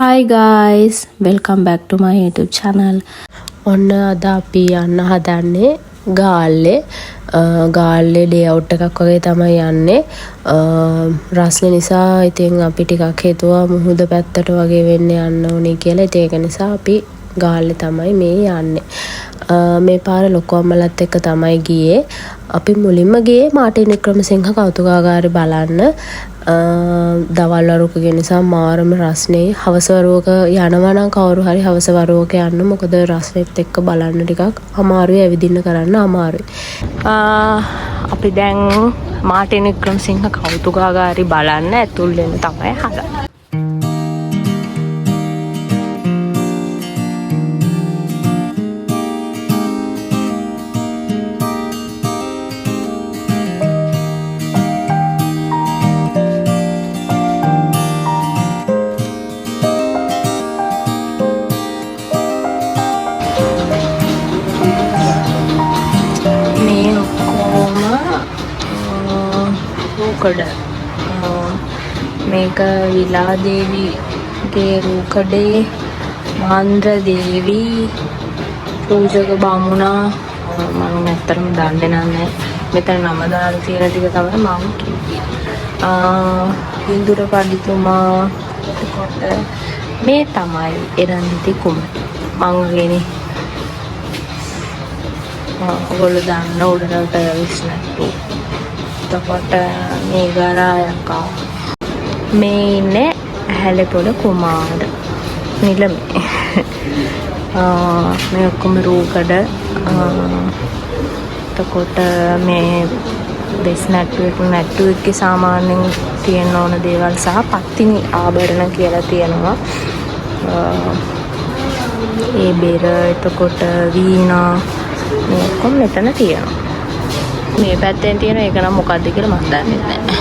Hi guys, welcome back to my YouTube channel. ඔන්න අද අපි යන්න හදන්නේ ගාල්ලේ ලේඅවුට් එකක් වගේ තමයි යන්නේ. රස්නේ නිසා ඉතින් අපි ටිකක් හිතුවා මුහුද පැත්තට වගේ වෙන්න යන්න ඕනේ කියලා. ඉතින් ඒක නිසා අපි ගාල්ලේ තමයි මේ යන්නේ. මේ පාර ලොකු අම්මලත් එක්ක තමයි ගියේ. අපි මුලින්ම ගියේ මාටින් වික්‍රමසිංහ කෞතුකාගාරය බලන්න. දවල් වරුවක නිසා මාරම රස්නේ. හවස වරුවක යනවා නම් කවුරු හරි හවස වරුවක යන්න. මොකද රස්නෙත් එක්ක බලන්න ටිකක් අමාරුයි, ඇවිදින්න කරන්න අමාරුයි. අපි දැන් මාටින් වික්‍රමසිංහ කෞතුකාගාරය බලන්න ඇතුල් වෙන්න තමයි හදන්නේ. මේක විලාදේවිගේ රූකඩේ මහන්ද්‍ර දේවී පූජක බමුණා මම ඇත්තටම දන්නේ නැහැ. මෙතන නම දාලා තියෙන ටික තමයි මම කිව්වේ. හිඳුර පඬිතුමා කොට මේ තමයි එරන්දිති කුමරු. මම ගෙනේ ඔයගොල්ලෝ දන්න උඩරට විශ්නතු. එතකොට මේ ගරායකා මේ ඉන්නේ හැලපොළ කුමාර නිලමේ. මේ ඔක්කොම රූකඩ. එතකොට මේ බෙස් නැට්ටුවෙක්ගේ සාමාන්‍යයෙන් තියෙන ඕන දේවල් සහ පත්තිනි ආභරණ කියලා තියෙනවා. ඒ බෙර, එතකොට වීණා මේ ඔක්කොම මෙතන තියෙනවා. මේ පැත්තෙන් තියෙන එක නම් මොකක්ද කියලා මම දන්නේ නැහැ.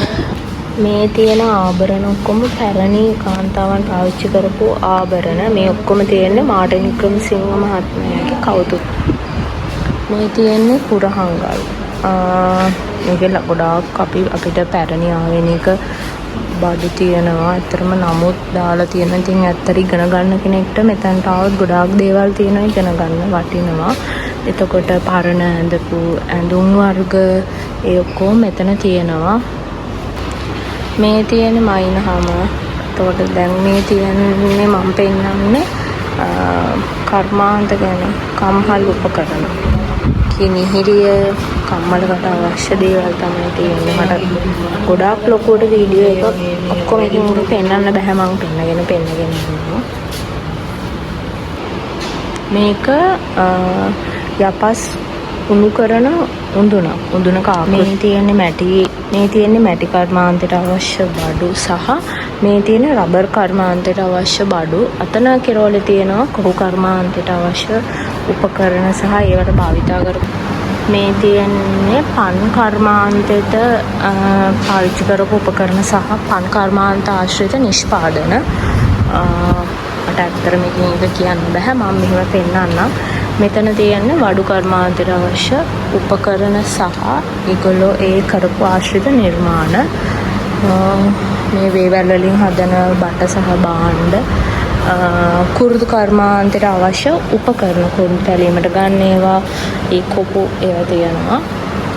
මේ තියෙන ආභරණ ඔක්කොම පැරණි කාන්තාවන් පාවිච්චි කරපු ආභරණ. මේ ඔක්කොම තියෙන්නේ මාටින් වික්‍රමසිංහ මහත්මයාගේ කෞතුක. මේ තියෙන්නේ කුරහංගල්. මේක ගොඩාක් අපිට පැරණි ආවෙනික බඩු තියෙනවා. ඇත්තටම නමුත් දාලා තියෙන ඉතින් ඇත්තට ඉගෙන ගන්න කෙනෙක්ට මෙතනට આવොත් ගොඩාක් දේවල් තියෙනවා ඉගෙන ගන්න වටිනවා. එතකොට පරණ ඇඳපු ඇඳුම් වර්ග ඒ ඔක්කොම මෙතන තියෙනවා. මේ තියෙන මයින්හම. එතකොට දැන් මේ තියෙන්නේ මම පෙන්නන්නේ කර්මාන්ත ගැන කම්හල් උපකරණ. කිනිහිරිය කම්මලකට අවශ්‍ය දේවල් තමයි තියෙන්නේ. මට ගොඩාක් ලොකුවට වීඩියෝ එක ඔක්කොම එකකින් පෙන්නන්න බෑ. මම පෙන්නගෙන යනවා. මේක යපස් උණු කරන උඳුනක මේ තියෙන්නේ මැටි කර්මාන්තයට අවශ්‍ය බඩු සහ මේ තියෙන රබර් කර්මාන්තයට අවශ්‍ය බඩු. අතන කෙරවලේ තියෙනවා කොහු කර්මාන්තයට අවශ්‍ය උපකරණ සහ ඒවට භාවිතා කරපු. මේ තියෙන්නේ පන් කර්මාන්තයට පාවිච්චි කරපු උපකරණ සහ පන් කර්මාන්ත ආශ්‍රිත නිෂ්පාදන. මට ඇත්තට මේක කියන්න බෑ. මම මෙහෙම පෙන්නන්නම්. මෙතන තියෙන්නේ වඩු කර්මාන්තයට අවශ්‍ය උපකරණ සහ ඒගොල්ලෝ ඒ කරපු ආශ්‍රිත නිර්මාණ. මේ වේවැල් වලින් හදන බට සහ භාණ්ඩ. කුරුදු කර්මාන්තයට අවශ්‍ය උපකරණ කුරුදු පැලීමට ගන්න ඒවා, ඒ කොපු ඒවා තියෙනවා.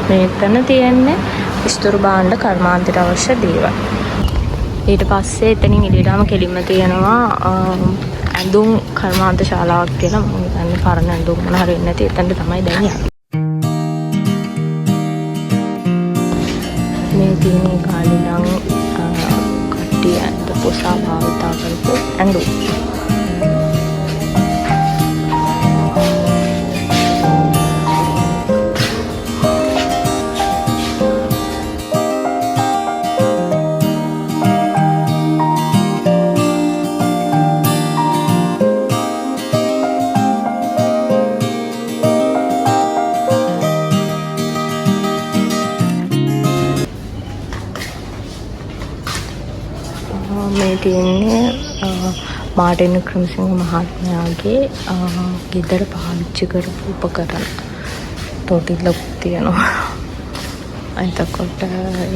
මෙතන තියෙන්නේ ඉස්තුරු භාණ්ඩ කර්මාන්තයට අවශ්‍ය දේවල්. ඊට පස්සේ එතනින් එළියටම කෙලින්ම තියෙනවා ඇඳුම් කර්මාන්ත ශාලාවක් කියලා. මම හිතන්නේ පරණ ඇඳුම් මොන හරි නැති එතනට තමයි දැන් යන්නේ. මේ තියෙන කාලේ නම් කට්ටිය ඇඳ පොසා භාවිතා කරපු ඇඳුම්. මේ තියෙන්නේ මාටින් වික්‍රමසිංහ මහත්මයාගේ ගෙදර පාවිච්චි කරපු උපකරණ. තොටිල්ලක් තියෙනවා. එතකොට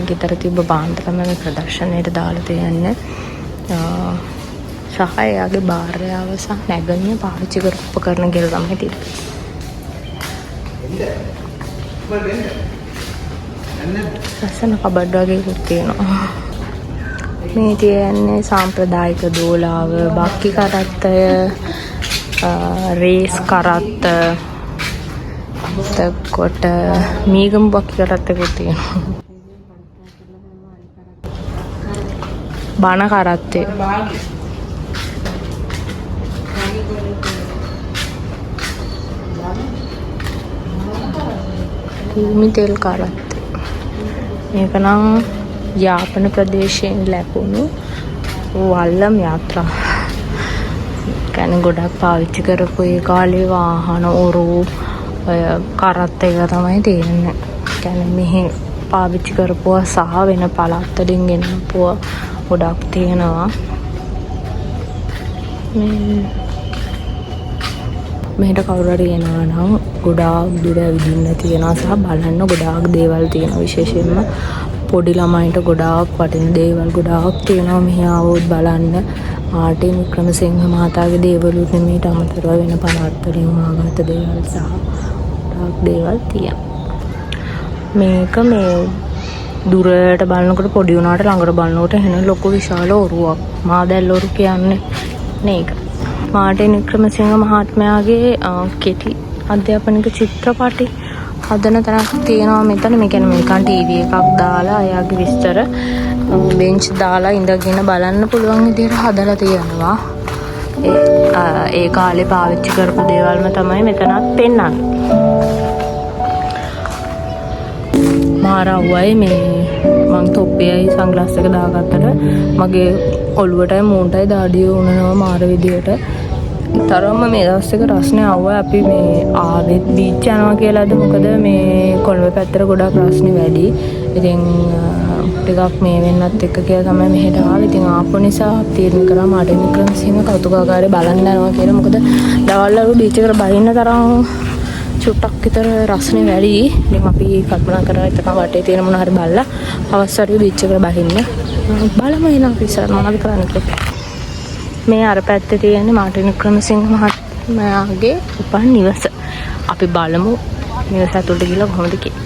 ගෙදර තිබ්බ භාණ්ඩ තමයි ප්‍රදර්ශනයට දාලා තියෙන්නේ. සහ එයාගේ භාර්යාව සහ නැගණිය පාවිච්චි කරපු උපකරණ කියලා තමයි තියෙන්නේ. ලස්සන කබඩ් වගේකුත් තියෙනවා. මේ තියෙන්නේ සාම්ප්‍රදායික දෝලාව, බක්කි කරත්තය, රේස් කරත්ත, එතකොට මීගමු බක්කි කරත්තකුත් තියෙනවා. බණ කරත්තේ. භූමි තෙල් කරත්තේ. මේක නම් යාපන ප්‍රදේශයෙන් ලැබුණු වල්ලම් යාත්‍රා. කියන්නේ ගොඩක් පාවිච්චි කරපු ඒ කාලේ වාහන ඔරු ඔය කරත්ත එක තමයි තියෙන්නේ. කියන්නේ මෙහි පාවිච්චි කරපුවා සහ වෙන පළාත් වලින් ගෙනපුවා ගොඩක් තියෙනවා. මෙහෙට කවුරු හරි එනවා නම් ගොඩාක් දුර ඇවිදින්න තියෙනවා සහ බලන්න ගොඩාක් දේවල් තියෙනවා. විශේෂයෙන්ම පොඩි ළමයින්ට ගොඩාක් වටින දේවල් ගොඩාක් තියෙනවා. මෙහි ආවොත් බලන්න. ආර්.ටී. වික්‍රමසිංහ මහතාගේ දේවලුත් නෙමෙයිට අමතරව වෙන පළාත් වලින් ආගත දේවල් සහ ගොඩාක් දේවල් තියෙනවා. මේක මේ දුරට බලනකොට පොඩි වුණාට ළඟට බලනකොට එන ලොකු විශාල ඔරුවක්. මාදැල් ඔරු කියන්නේ මේක. ආර්.ටී. වික්‍රමසිංහ මහත්මයාගේ කෙටි අධ්‍යාපනික චිත්‍රපටි හදන තැනක් තියෙනවා මෙතන. මේ කියන්නේ නිකන් ටීවී එකක් දාලා එයාගේ විස්තර බෙන්ච් දාලා ඉඳගෙන බලන්න පුළුවන් විදිහට හදලා තියෙනවා. ඒ කාලේ පාවිච්චි කරපු දේවල්ම තමයි මෙතනත් පෙන්වන්නේ. මාරව්වයි මේ මං තොප්පියයි සන්ග්ලාස් එක දාගත්තට මගේ ඔළුවටයි මූණටයි දාඩිය වුණනවා මාර විදියට. තරම්ම මේ දවස් එක රස්නේ ආවා. අපි මේ ආවෙත් බීච් යනවා කියලාද මොකද මේ කොළඹ පැත්තට ගොඩක් රස්නේ වැඩි. ඉතින් ටිකක් මේ වෙන්නත් එක්ක කියලා තමයි මෙහෙට ආවේ. ඉතින් ආපු නිසා තීරණය කරා ආර්.ටී. වික්‍රමසිංහ කෞතුකාගාරේ බලන්න යනවා කියලා. මොකද දවල් වල බීච් එකට බහින්න තරම් චුට්ටක් විතර රස්නේ වැඩි. ඉතින් අපි කල්පනා කරා එතන වටේ තියෙන මොන හරි බලලා හවස් වරුවේ බීච් එකට බහින්න. බලමු එහෙනම් අපි ඉස්සර මොනවද කරන්න කියලා. මේ අර පැත්තේ තියෙන ආර්.ටී. වික්‍රමසිංහ මහත්මයාගේ උපන් නිවස. අපි බලමු නිවස ඇතුළට ගිහලා කොහොමද කියලා.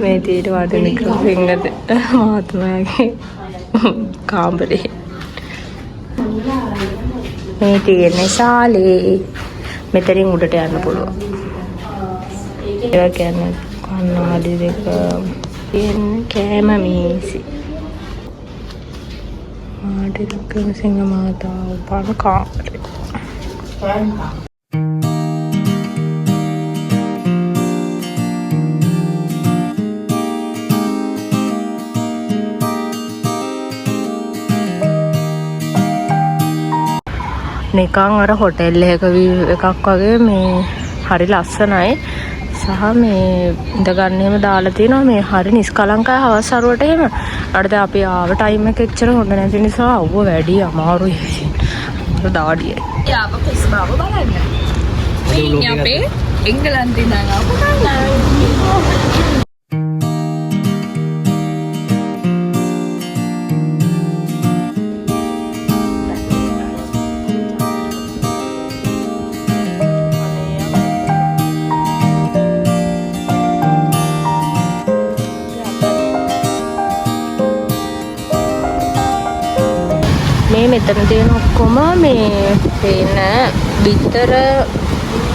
මේ තියෙන ආර්.ටී. වික්‍රමසිංහ මහත්මයාගේ කාමරේ. මේ තියෙන ශාලේ මෙතනින් උඩට යන්න පුළුවන්. ඒවා කියන්නේ කන්නාඩි දෙක තියෙන කෑම මේසි. ආර්.ටී. වික්‍රමසිංහ මහතා උපන් කාමරේ. නිකන් අර හොටෙල් එකක එකක් වගේ මේ හරි ලස්සනයි සහ මේ ඉඳගන්න එහෙම දාලා තියෙනවා. මේ හරි නිස්කලංකයි හවස් අරුවට එහෙම. අර දැන් අපි ආව ටයිම් එක එච්චර හොඳ නැති නිසා අවුව වැඩි අමාරුයි. දාඩිය. යාව කෙස් බව බලන්න. මේ අපේ එංගලන්තේ ඉඳන් ආපු නංගා. මෙතන තියෙන ඔක්කොම මේ පේන බිත්තර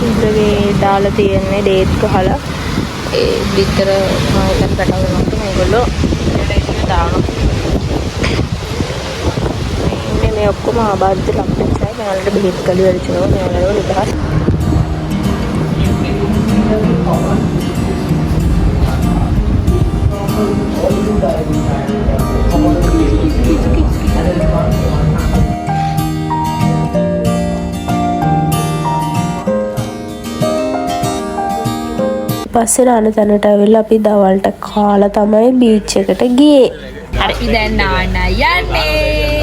ඉඳගේ දාලා තියෙන්නේ ඩේට් ගහලා ඒ බිත්තර මම හිතන පැටවෙනකොට මේගොල්ලෝ දානවා. මේ ඔක්කොම ආබාධිත ලක්ෂණයි. මේවලට බෙහෙත් කළි වලචනවා. මේවලව නිදහස්. පස්සේ නාන තැනට ඇවිල්ලා අපි දවල්ට කාලා තමයි බීච් එකට ගියේ. අපි දැන් නාන්න යන්නේ.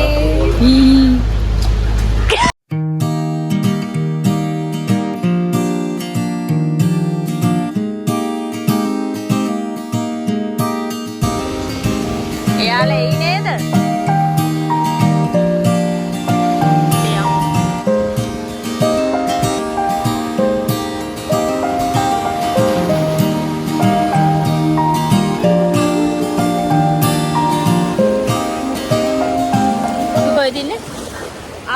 එයාලා එයි නේද?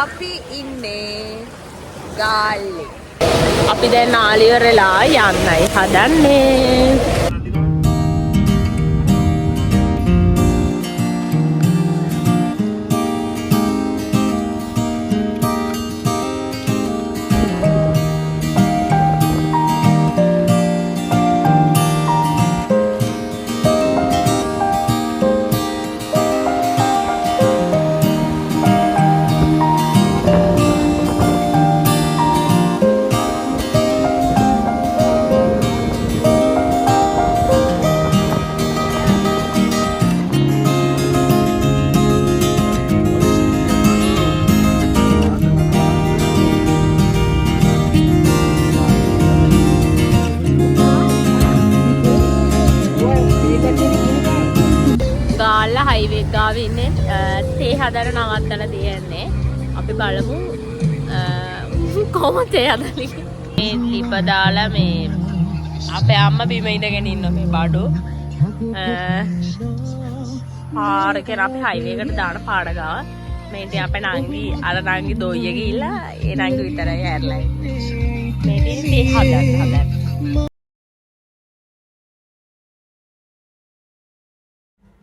අපි ඉන්නේ ගාල්ලේ. අපි දැන් ආලියරලා යන්නයි හදන්නේ. ගාල්ල හයිවේ ගාව ඉන්නේ තේ හදන නවත්තලා තියෙන්නේ. අපි බලමු කොහොමද තේ හදන්නේ. මේ ලිප දාලා මේ අපේ අම්මා බිම ඉඳගෙන ඉන්න මේ බඩු පාරකේ අපි හයිවේ එකට දාන පාඩ ගාව. මේ ඉතින් අපේ නංගි අර නංගි දොයිය ගිහිල්ලා ඒ නංගි විතරයි ඇරලා ඉන්නේ. මේ ඉතින් තේ හදන්න.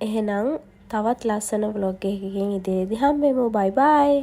එහෙනම් තවත් ලස්සන vlog එකකින් ඉදිරියේදී හම්බෙමු. බයි බයි.